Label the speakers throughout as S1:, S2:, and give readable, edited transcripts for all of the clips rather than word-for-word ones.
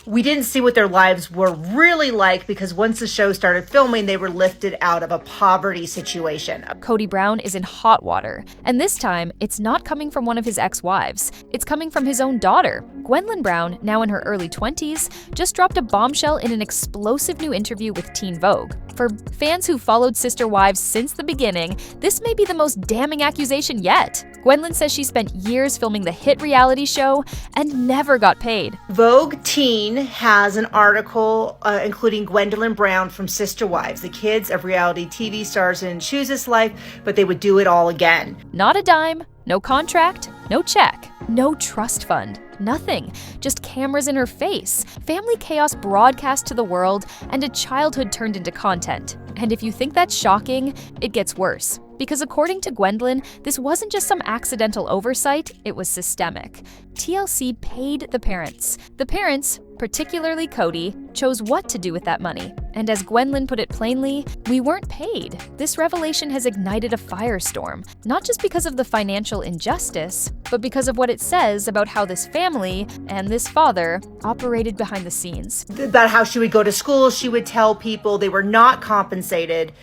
S1: we didn't see what their lives were really like because once the show started filming, they were lifted out of a poverty situation.
S2: Kody Brown is in hot water, and this time, it's not coming from one of his ex-wives. It's coming from his own daughter. Gwendlyn Brown, now in her early 20s, just dropped a bombshell in an explosive new interview with Teen Vogue. For fans who followed sister wives since the beginning, this may be the most damning accusation yet. Gwendlyn says she spent years filming the hit reality show and never got paid.
S1: Vogue Teen has an article including Gwendlyn Brown from Sister Wives. The kids of reality TV stars didn't choose this life, but they would do it all again.
S2: Not a dime, no contract, no check, no trust fund. Nothing. Just cameras in her face, family chaos broadcast to the world, and a childhood turned into content. And if you think that's shocking, it gets worse. Because according to Gwendlyn, this wasn't just some accidental oversight, it was systemic. TLC paid the parents. The parents, particularly Kody, chose what to do with that money. And as Gwendlyn put it plainly, we weren't paid. This revelation has ignited a firestorm, not just because of the financial injustice, but because of what it says about how this family and this father operated behind the scenes.
S1: About how she would go to school, she would tell people they were not compensated.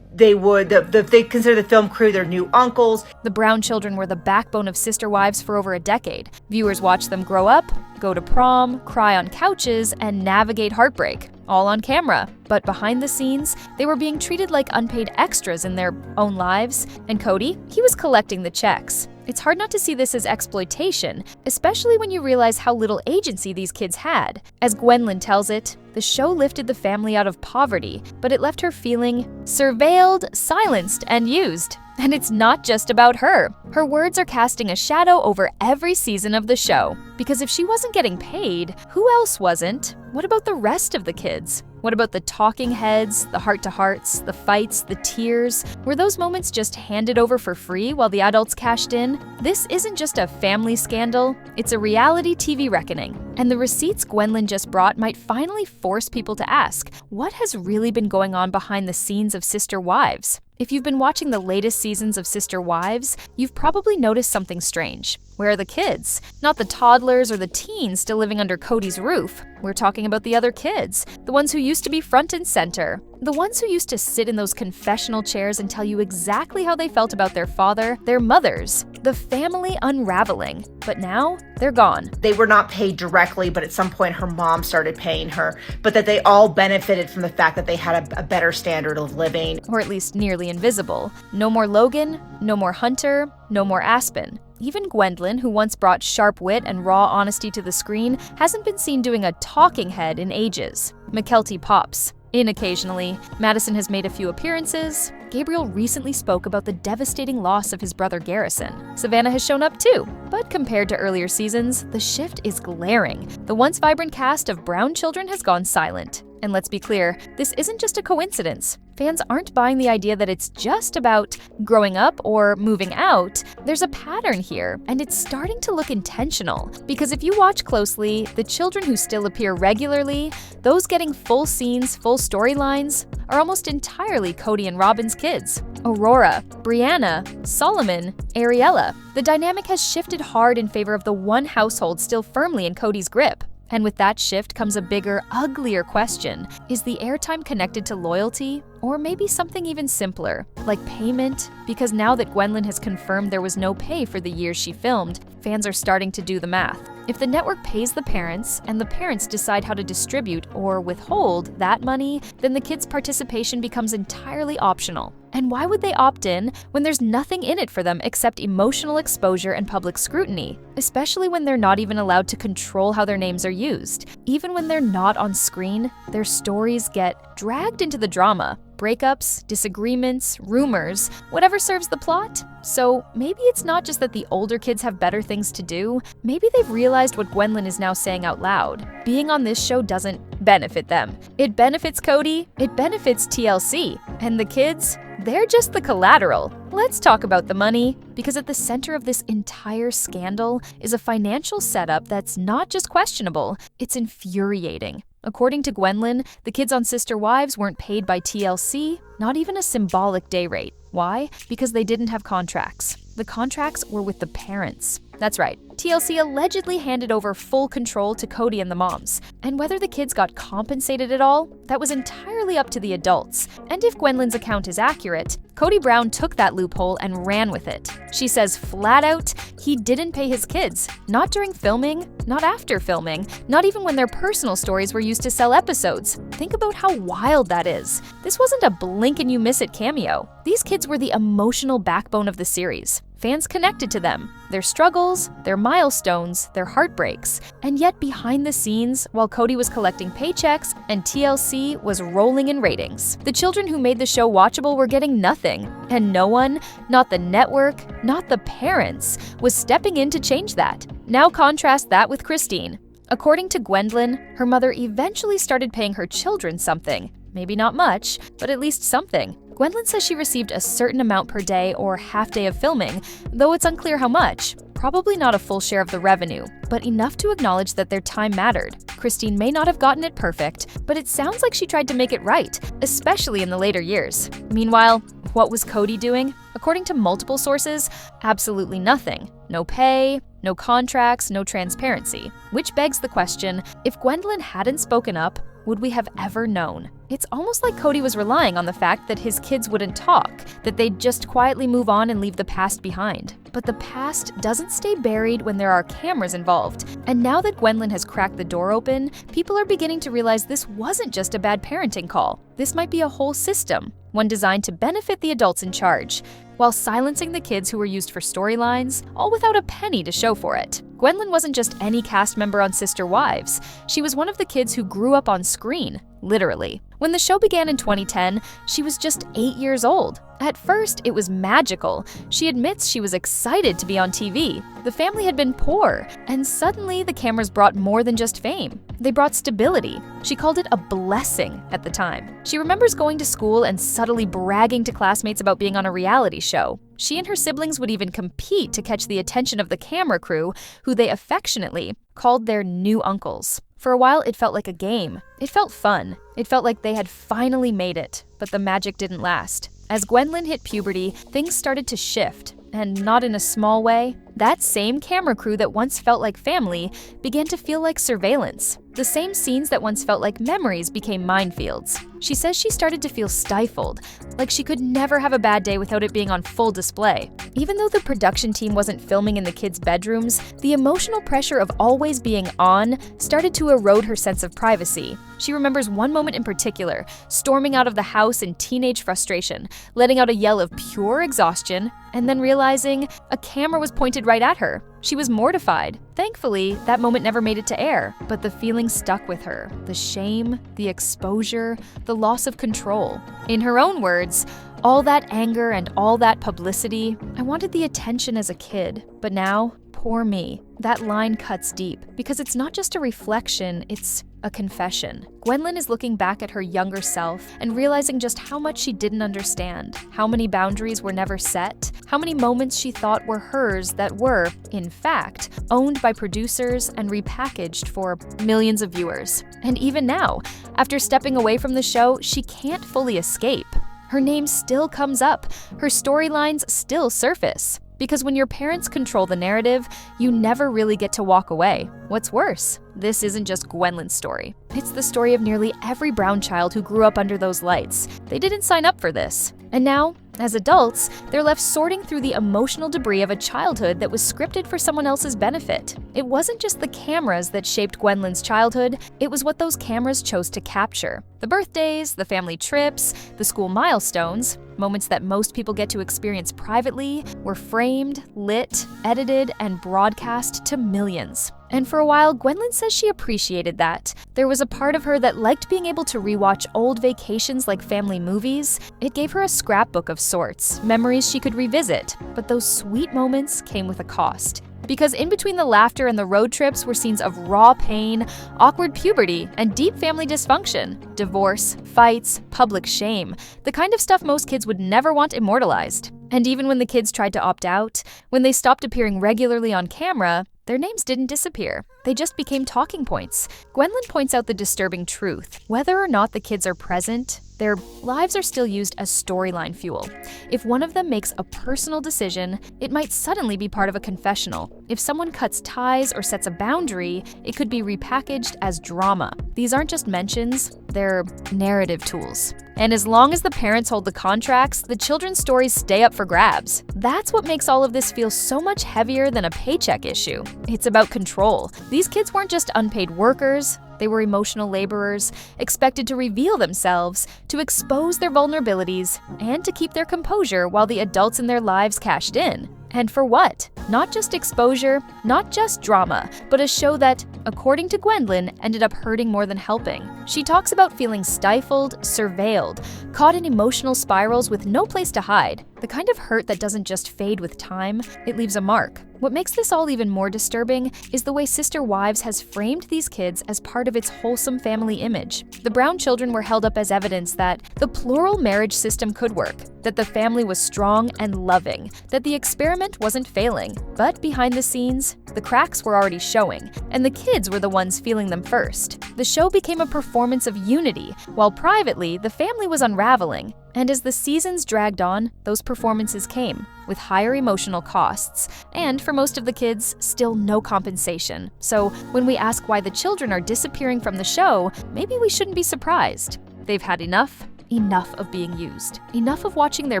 S1: They consider the film crew their new uncles.
S2: The Brown children were the backbone of Sister Wives for over a decade. Viewers watched them grow up, go to prom, cry on couches, and navigate heartbreak, all on camera. But behind the scenes, they were being treated like unpaid extras in their own lives, and Kody, he was collecting the checks. It's hard not to see this as exploitation, especially when you realize how little agency these kids had. As Gwendlyn tells it, the show lifted the family out of poverty, but it left her feeling surveilled, silenced, and used. And it's not just about her. Her words are casting a shadow over every season of the show. Because if she wasn't getting paid, who else wasn't? What about the rest of the kids? What about the talking heads, the heart-to-hearts, the fights, the tears? Were those moments just handed over for free while the adults cashed in? This isn't just a family scandal, it's a reality TV reckoning. And the receipts Gwendlyn just brought might finally force people to ask, what has really been going on behind the scenes of Sister Wives? If you've been watching the latest seasons of Sister Wives, you've probably noticed something strange. Where are the kids? Not the toddlers or the teens still living under Kody's roof. We're talking about the other kids, the ones who used to be front and center, the ones who used to sit in those confessional chairs and tell you exactly how they felt about their father, their mothers, the family unraveling. But now, they're gone.
S1: They were not paid directly, but at some point her mom started paying her, but that they all benefited from the fact that they had a better standard of living.
S2: Or at least nearly invisible. No more Logan, no more Hunter, no more Aspen. Even Gwendlyn, who once brought sharp wit and raw honesty to the screen, hasn't been seen doing a talking head in ages. McKelty pops in occasionally. Madison has made a few appearances. Gabriel recently spoke about the devastating loss of his brother Garrison. Savannah has shown up too, but compared to earlier seasons, the shift is glaring. The once vibrant cast of Brown children has gone silent. And let's be clear, this isn't just a coincidence. Fans aren't buying the idea that it's just about growing up or moving out. There's a pattern here, and it's starting to look intentional. Because if you watch closely, the children who still appear regularly, those getting full scenes, full storylines, are almost entirely Kody and Robin's kids. Aurora, Brianna, Solomon, Ariella. The dynamic has shifted hard in favor of the one household still firmly in Kody's grip. And with that shift comes a bigger, uglier question. Is the airtime connected to loyalty? Or maybe something even simpler, like payment? Because now that Gwendlyn has confirmed there was no pay for the years she filmed, fans are starting to do the math. If the network pays the parents, and the parents decide how to distribute or withhold that money, then the kids' participation becomes entirely optional. And why would they opt in when there's nothing in it for them except emotional exposure and public scrutiny? Especially when they're not even allowed to control how their names are used. Even when they're not on screen, their stories get dragged into the drama. Breakups, disagreements, rumors, whatever serves the plot. So maybe it's not just that the older kids have better things to do, maybe they've realized what Gwendlyn is now saying out loud. Being on this show doesn't benefit them. It benefits Kody, it benefits TLC, and the kids, they're just the collateral. Let's talk about the money, because at the center of this entire scandal is a financial setup that's not just questionable, it's infuriating. According to Gwendlyn, the kids on Sister Wives weren't paid by TLC, not even a symbolic day rate. Why? Because they didn't have contracts. The contracts were with the parents. That's right. TLC allegedly handed over full control to Kody and the moms. And whether the kids got compensated at all, that was entirely up to the adults. And if Gwendlyn's account is accurate, Kody Brown took that loophole and ran with it. She says flat out, he didn't pay his kids. Not during filming, not after filming, not even when their personal stories were used to sell episodes. Think about how wild that is. This wasn't a blink and you miss it cameo. These kids were the emotional backbone of the series. Fans connected to them, their struggles, their milestones, their heartbreaks. And yet behind the scenes, while Kody was collecting paychecks and TLC was rolling in ratings, the children who made the show watchable were getting nothing. And no one, not the network, not the parents, was stepping in to change that. Now contrast that with Christine. According to Gwendlyn, her mother eventually started paying her children something. Maybe not much, but at least something. Gwendlyn says she received a certain amount per day or half day of filming, though it's unclear how much. Probably not a full share of the revenue, but enough to acknowledge that their time mattered. Christine may not have gotten it perfect, but it sounds like she tried to make it right, especially in the later years. Meanwhile, what was Kody doing? According to multiple sources, absolutely nothing. No pay, no contracts, no transparency. Which begs the question, if Gwendlyn hadn't spoken up, would we have ever known? It's almost like Kody was relying on the fact that his kids wouldn't talk, that they'd just quietly move on and leave the past behind. But the past doesn't stay buried when there are cameras involved. And now that Gwendlyn has cracked the door open, people are beginning to realize this wasn't just a bad parenting call. This might be a whole system, one designed to benefit the adults in charge, while silencing the kids who were used for storylines, all without a penny to show for it. Gwendlyn wasn't just any cast member on Sister Wives. She was one of the kids who grew up on screen, literally. When the show began in 2010, she was just 8 years old. At first, it was magical. She admits she was excited to be on TV. The family had been poor, and suddenly the cameras brought more than just fame. They brought stability. She called it a blessing at the time. She remembers going to school and subtly bragging to classmates about being on a reality show. She and her siblings would even compete to catch the attention of the camera crew, who they affectionately called their new uncles. For a while, it felt like a game. It felt fun. It felt like they had finally made it, but the magic didn't last. As Gwendlyn hit puberty, things started to shift, and not in a small way. That same camera crew that once felt like family began to feel like surveillance. The same scenes that once felt like memories became minefields. She says she started to feel stifled, like she could never have a bad day without it being on full display. Even though the production team wasn't filming in the kids' bedrooms, the emotional pressure of always being on started to erode her sense of privacy. She remembers one moment in particular, storming out of the house in teenage frustration, letting out a yell of pure exhaustion, and then realizing a camera was pointed right at her. She was mortified. Thankfully, that moment never made it to air, but the feeling stuck with her. The shame, the exposure, the loss of control. In her own words, all that anger and all that publicity, I wanted the attention as a kid, but now, poor me. That line cuts deep, because it's not just a reflection, it's a confession. Gwendlyn is looking back at her younger self and realizing just how much she didn't understand, how many boundaries were never set, how many moments she thought were hers that were, in fact, owned by producers and repackaged for millions of viewers. And even now, after stepping away from the show, she can't fully escape. Her name still comes up, her storylines still surface. Because when your parents control the narrative, you never really get to walk away. What's worse, this isn't just Gwendlyn's story. It's the story of nearly every Brown child who grew up under those lights. They didn't sign up for this. And now, as adults, they're left sorting through the emotional debris of a childhood that was scripted for someone else's benefit. It wasn't just the cameras that shaped Gwendlyn's childhood, it was what those cameras chose to capture. The birthdays, the family trips, the school milestones, moments that most people get to experience privately, were framed, lit, edited, and broadcast to millions. And for a while, Gwendlyn says she appreciated that. There was a part of her that liked being able to rewatch old vacations like family movies. It gave her a scrapbook of sorts, memories she could revisit. But those sweet moments came with a cost. Because in between the laughter and the road trips were scenes of raw pain, awkward puberty, and deep family dysfunction, divorce, fights, public shame, the kind of stuff most kids would never want immortalized. And even when the kids tried to opt out, when they stopped appearing regularly on camera, their names didn't disappear. They just became talking points. Gwendlyn points out the disturbing truth. Whether or not the kids are present, Their lives are still used as storyline fuel. If one of them makes a personal decision, it might suddenly be part of a confessional. If someone cuts ties or sets a boundary, it could be repackaged as drama. These aren't just mentions, they're narrative tools. And as long as the parents hold the contracts, the children's stories stay up for grabs. That's what makes all of this feel so much heavier than a paycheck issue. It's about control. These kids weren't just unpaid workers. They were emotional laborers, expected to reveal themselves, to expose their vulnerabilities, and to keep their composure while the adults in their lives cashed in. And for what? Not just exposure, not just drama, but a show that, according to Gwendlyn, ended up hurting more than helping. She talks about feeling stifled, surveilled, caught in emotional spirals with no place to hide. The kind of hurt that doesn't just fade with time, it leaves a mark. What makes this all even more disturbing is the way Sister Wives has framed these kids as part of its wholesome family image. The Brown children were held up as evidence that the plural marriage system could work, that the family was strong and loving, that the experiment wasn't failing. But behind the scenes, the cracks were already showing, and the kids were the ones feeling them first. The show became a performance of unity, while privately, the family was unraveling. And as the seasons dragged on, those performances came, with higher emotional costs, and for most of the kids, still no compensation. So when we ask why the children are disappearing from the show, maybe we shouldn't be surprised. They've had enough of being used. Enough of watching their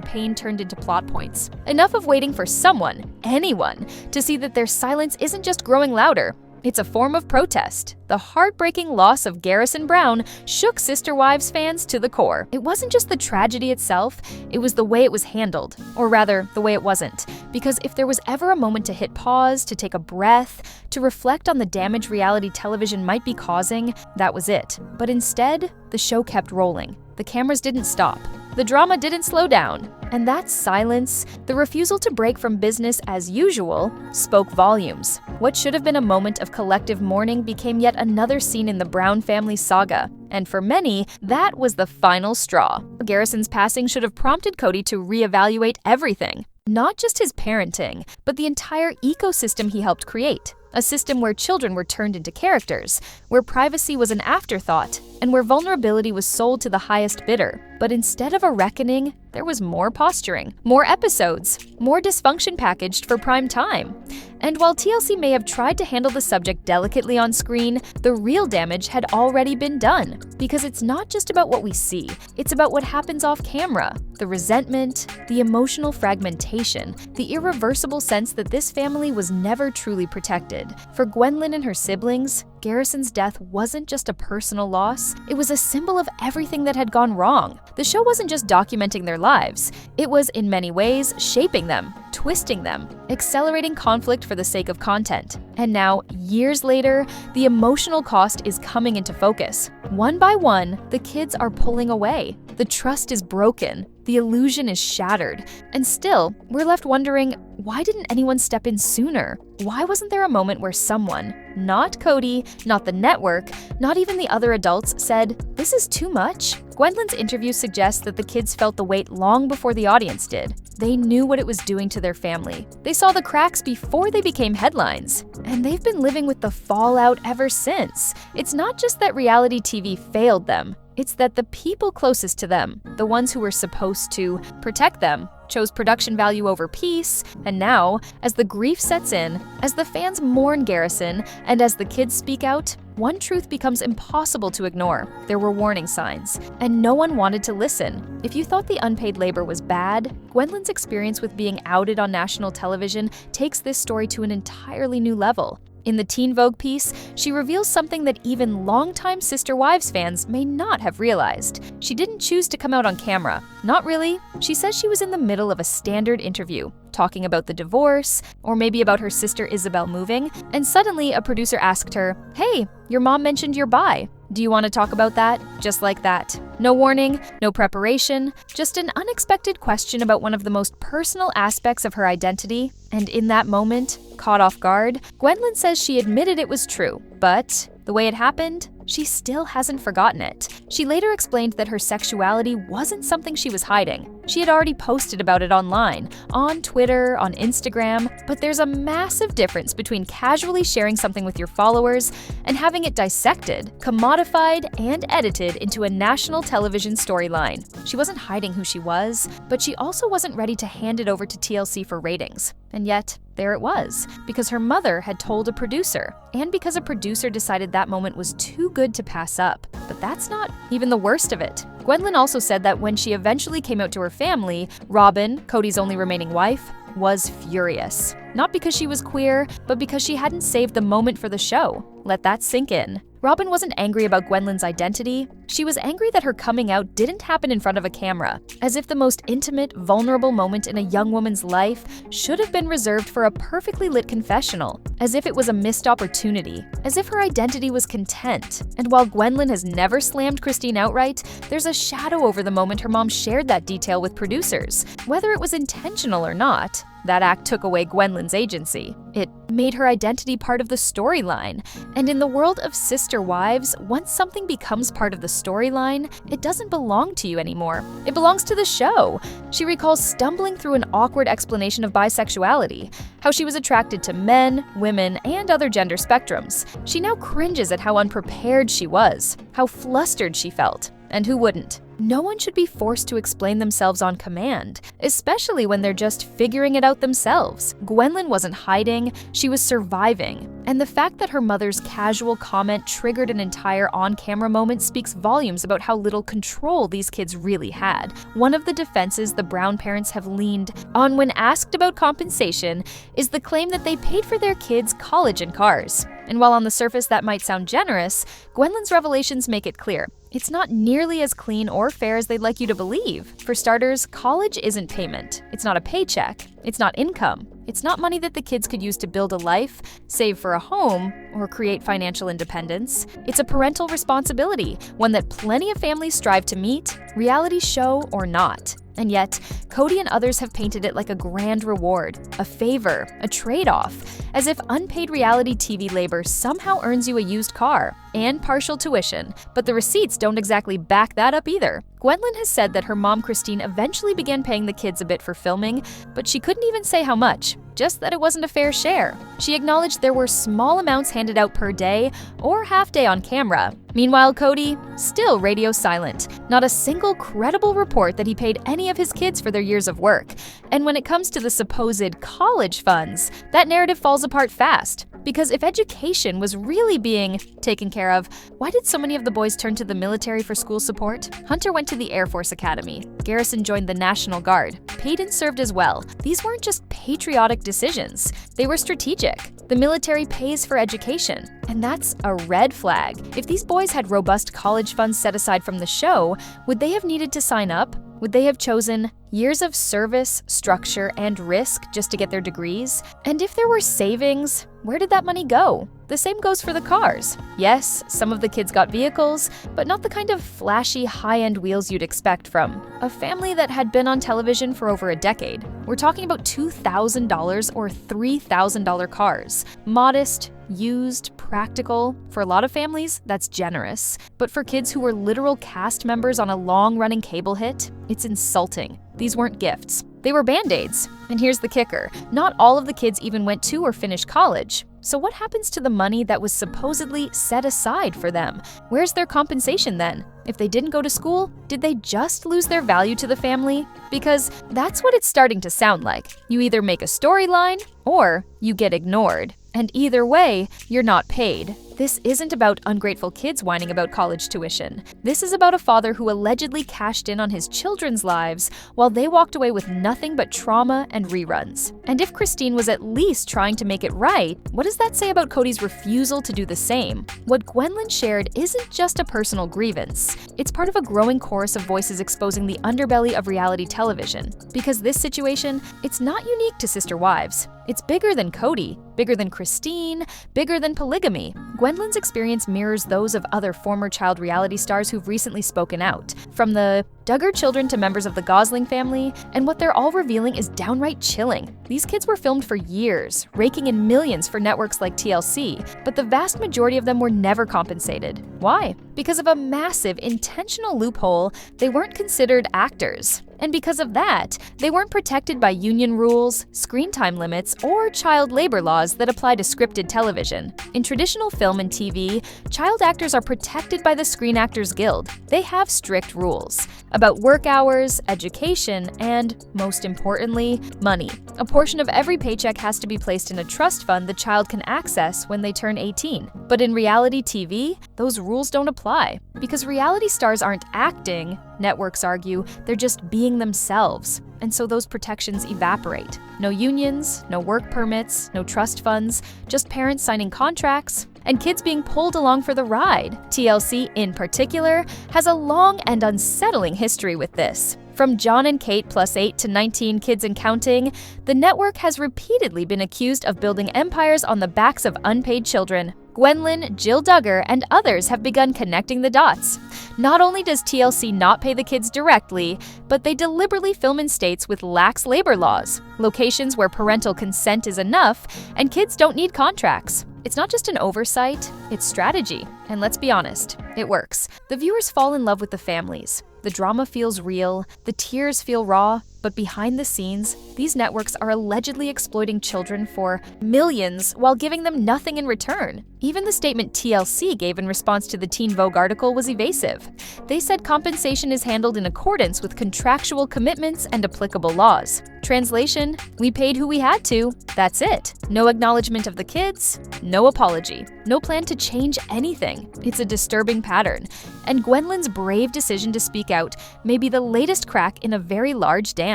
S2: pain turned into plot points. Enough of waiting for someone, anyone, to see that their silence isn't just growing louder. It's a form of protest. The heartbreaking loss of Gwendlyn Brown shook Sister Wives fans to the core. It wasn't just the tragedy itself, it was the way it was handled. Or rather, the way it wasn't. Because if there was ever a moment to hit pause, to take a breath, to reflect on the damage reality television might be causing, that was it. But instead, the show kept rolling. The cameras didn't stop. The drama didn't slow down. And that silence, the refusal to break from business as usual, spoke volumes. What should have been a moment of collective mourning became yet another scene in the Brown family saga. And for many, that was the final straw. Garrison's passing should have prompted Kody to reevaluate everything. Not just his parenting, but the entire ecosystem he helped create. A system where children were turned into characters, where privacy was an afterthought, and where vulnerability was sold to the highest bidder. But instead of a reckoning, there was more posturing, more episodes, more dysfunction packaged for prime time. And while TLC may have tried to handle the subject delicately on screen, the real damage had already been done. Because it's not just about what we see, it's about what happens off camera. The resentment, the emotional fragmentation, the irreversible sense that this family was never truly protected. For Gwendlyn and her siblings, Garrison's death wasn't just a personal loss, it was a symbol of everything that had gone wrong. The show wasn't just documenting their lives, it was in many ways shaping them, twisting them, accelerating conflict for the sake of content. And now, years later, the emotional cost is coming into focus. One by one, the kids are pulling away. The trust is broken. The illusion is shattered. And still, we're left wondering, why didn't anyone step in sooner? Why wasn't there a moment where someone, not Kody, not the network, not even the other adults, said, "This is too much"? Gwendlyn's interview suggests that the kids felt the weight long before the audience did. They knew what it was doing to their family. They saw the cracks before they became headlines. And they've been living with the fallout ever since. It's not just that reality TV failed them. It's that the people closest to them, the ones who were supposed to protect them, chose production value over peace, and now, as the grief sets in, as the fans mourn Garrison, and as the kids speak out, one truth becomes impossible to ignore. There were warning signs, and no one wanted to listen. If you thought the unpaid labor was bad, Gwendlyn's experience with being outed on national television takes this story to an entirely new level. In the Teen Vogue piece, she reveals something that even longtime Sister Wives fans may not have realized. She didn't choose to come out on camera. Not really. She says she was in the middle of a standard interview, talking about the divorce, or maybe about her sister Isabel moving, and suddenly a producer asked her, "Hey, your mom mentioned you're bi. Do you want to talk about that?" Just like that. No warning, no preparation, just an unexpected question about one of the most personal aspects of her identity. And in that moment, caught off guard, Gwendlyn says she admitted it was true, but The way it happened? She still hasn't forgotten it. She later explained that her sexuality wasn't something she was hiding. She had already posted about it online, on Twitter, on Instagram, but there's a massive difference between casually sharing something with your followers and having it dissected, commodified, and edited into a national television storyline. She wasn't hiding who she was, but she also wasn't ready to hand it over to TLC for ratings. And yet, there it was, because her mother had told a producer, and because a producer decided that moment was too good to pass up. But that's not even the worst of it. Gwendlyn also said that when she eventually came out to her family, Robin, Kody's only remaining wife, was furious. Not because she was queer, but because she hadn't saved the moment for the show. Let that sink in. Robin wasn't angry about Gwendlyn's identity. She was angry that her coming out didn't happen in front of a camera, as if the most intimate, vulnerable moment in a young woman's life should have been reserved for a perfectly lit confessional, as if it was a missed opportunity, as if her identity was content. And while Gwendlyn has never slammed Christine outright, there's a shadow over the moment her mom shared that detail with producers. Whether it was intentional or not, that act took away Gwendlyn's agency. It made her identity part of the storyline. And in the world of sister wives, once something becomes part of the storyline, it doesn't belong to you anymore. It belongs to the show. She recalls stumbling through an awkward explanation of bisexuality, how she was attracted to men, women, and other gender spectrums. She now cringes at how unprepared she was, how flustered she felt. And who wouldn't? No one should be forced to explain themselves on command, especially when they're just figuring it out themselves. Gwendlyn wasn't hiding, she was surviving. And the fact that her mother's casual comment triggered an entire on-camera moment speaks volumes about how little control these kids really had. One of the defenses the Brown parents have leaned on when asked about compensation is the claim that they paid for their kids' college and cars. And while on the surface that might sound generous, Gwendlyn's revelations make it clear. It's not nearly as clean or fair as they'd like you to believe. For starters, college isn't payment. It's not a paycheck. It's not income. It's not money that the kids could use to build a life, save for a home, or create financial independence. It's a parental responsibility, one that plenty of families strive to meet, reality show or not. And yet, Kody and others have painted it like a grand reward, a favor, a trade-off, as if unpaid reality TV labor somehow earns you a used car and partial tuition, but the receipts don't exactly back that up either. Gwendlyn has said that her mom Christine eventually began paying the kids a bit for filming, but she couldn't even say how much, just that it wasn't a fair share. She acknowledged there were small amounts handed out per day or half day on camera. Meanwhile, Kody, still radio silent. Not a single credible report that he paid any of his kids for their years of work. And when it comes to the supposed college funds, that narrative falls apart fast. Because if education was really being taken care of, why did so many of the boys turn to the military for school support? Hunter went to the Air Force Academy. Garrison joined the National Guard. Peyton served as well. These weren't just patriotic decisions. They were strategic. The military pays for education, and that's a red flag. If these boys had robust college funds set aside from the show, would they have needed to sign up? Would they have chosen years of service, structure, and risk just to get their degrees? And if there were savings, where did that money go? The same goes for the cars. Yes, some of the kids got vehicles, but not the kind of flashy, high-end wheels you'd expect from a family that had been on television for over a decade. We're talking about $2,000 or $3,000 cars. Modest, used, practical. For a lot of families, that's generous. But for kids who were literal cast members on a long-running cable hit, it's insulting. These weren't gifts. They were band-aids. And here's the kicker. Not all of the kids even went to or finished college. So what happens to the money that was supposedly set aside for them? Where's their compensation then? If they didn't go to school, did they just lose their value to the family? Because that's what it's starting to sound like. You either make a storyline or you get ignored. And either way, you're not paid. This isn't about ungrateful kids whining about college tuition. This is about a father who allegedly cashed in on his children's lives while they walked away with nothing but trauma and reruns. And if Christine was at least trying to make it right, what does that say about Kody's refusal to do the same? What Gwendlyn shared isn't just a personal grievance. It's part of a growing chorus of voices exposing the underbelly of reality television. Because this situation, it's not unique to sister wives. It's bigger than Kody, bigger than Christine, bigger than polygamy. Gwendlyn's experience mirrors those of other former child reality stars who've recently spoken out. From the Duggar children to members of the Gosling family, and what they're all revealing is downright chilling. These kids were filmed for years, raking in millions for networks like TLC, but the vast majority of them were never compensated. Why? Because of a massive, intentional loophole, they weren't considered actors. And because of that, they weren't protected by union rules, screen time limits, or child labor laws that apply to scripted television. In traditional film and TV, child actors are protected by the Screen Actors Guild. They have strict rules about work hours, education, and, most importantly, money. A portion of every paycheck has to be placed in a trust fund the child can access when they turn 18. But in reality TV, those rules don't apply. Because reality stars aren't acting, networks argue, they're just being themselves. And so those protections evaporate. No unions, no work permits, no trust funds, just parents signing contracts, and kids being pulled along for the ride. TLC, in particular, has a long and unsettling history with this. From John and Kate +8 to 19 kids and counting, the network has repeatedly been accused of building empires on the backs of unpaid children. Gwendlyn, Jill Duggar, and others have begun connecting the dots. Not only does TLC not pay the kids directly, but they deliberately film in states with lax labor laws, locations where parental consent is enough, and kids don't need contracts. It's not just an oversight, it's strategy. And let's be honest, it works. The viewers fall in love with the families. The drama feels real, the tears feel raw, but behind the scenes, these networks are allegedly exploiting children for millions while giving them nothing in return. Even the statement TLC gave in response to the Teen Vogue article was evasive. They said compensation is handled in accordance with contractual commitments and applicable laws. Translation, we paid who we had to, that's it. No acknowledgement of the kids, no apology, no plan to change anything. It's a disturbing pattern, and Gwendlyn's brave decision to speak out may be the latest crack in a very large dam.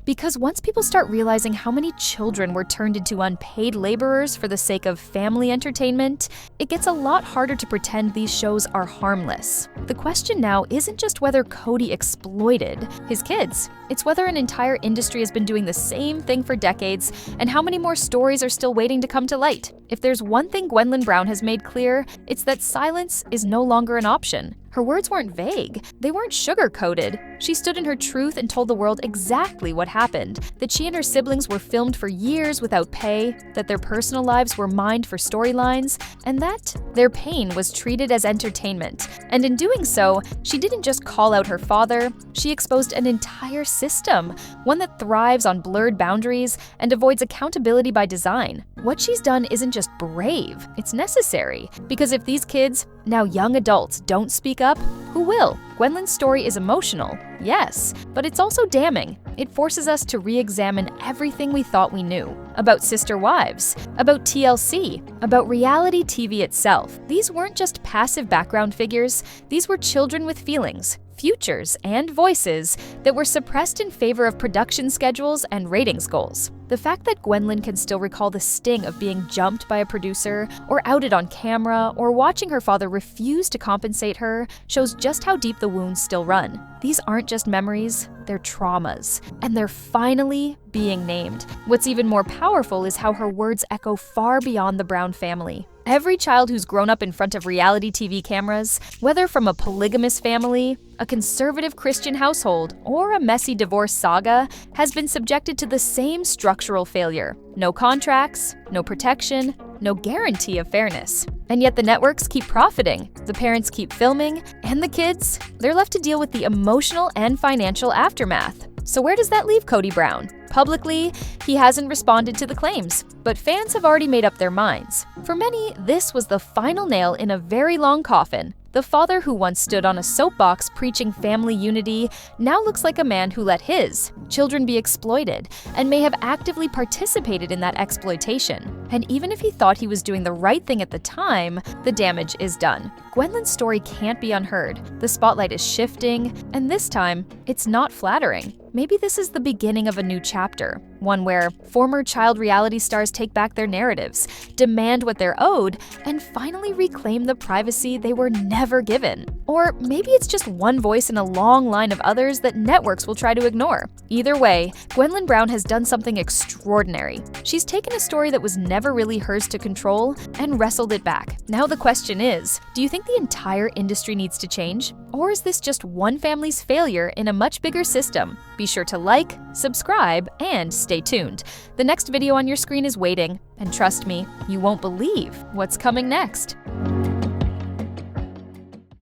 S2: Because once people start realizing how many children were turned into unpaid laborers for the sake of family entertainment, it gets a lot harder to pretend these shows are harmless. The question now isn't just whether Kody exploited his kids, it's whether an entire industry has been doing the same thing for decades and how many more stories are still waiting to come to light. If there's one thing Gwendlyn Brown has made clear, it's that silence is no longer an option. Her words weren't vague, they weren't sugar-coated. She stood in her truth and told the world exactly what happened, that she and her siblings were filmed for years without pay, that their personal lives were mined for storylines, and that their pain was treated as entertainment. And in doing so, she didn't just call out her father, she exposed an entire system, one that thrives on blurred boundaries and avoids accountability by design. What she's done isn't just brave, it's necessary. Because if these kids, now young adults, don't speak up, who will? Gwendlyn's story is emotional, yes, but it's also damning. It forces us to re-examine everything we thought we knew about sister wives, about TLC, about reality TV itself. These weren't just passive background figures, these were children with feelings, futures, and voices that were suppressed in favor of production schedules and ratings goals. The fact that Gwendlyn can still recall the sting of being jumped by a producer, or outed on camera, or watching her father refuse to compensate her shows just how deep the wounds still run. These aren't just memories, they're traumas, and they're finally being named. What's even more powerful is how her words echo far beyond the Brown family. Every child who's grown up in front of reality TV cameras, whether from a polygamous family, a conservative Christian household, or a messy divorce saga, has been subjected to the same structural failure. No contracts, no protection, no guarantee of fairness. And yet the networks keep profiting, the parents keep filming, and the kids, they're left to deal with the emotional and financial aftermath. So where does that leave Kody Brown? Publicly, he hasn't responded to the claims, but fans have already made up their minds. For many, this was the final nail in a very long coffin. The father who once stood on a soapbox preaching family unity now looks like a man who let his children be exploited and may have actively participated in that exploitation. And even if he thought he was doing the right thing at the time, the damage is done. Gwendlyn's story can't be unheard. The spotlight is shifting, and this time, it's not flattering. Maybe this is the beginning of a new chapter. one where former child reality stars take back their narratives, demand what they're owed, and finally reclaim the privacy they were never given. Or maybe it's just one voice in a long line of others that networks will try to ignore. Either way, Gwendlyn Brown has done something extraordinary. She's taken a story that was never really hers to control and wrestled it back. Now the question is, do you think the entire industry needs to change? Or is this just one family's failure in a much bigger system? Be sure to like, subscribe, and stay tuned. The next video on your screen is waiting, and trust me, you won't believe what's coming next.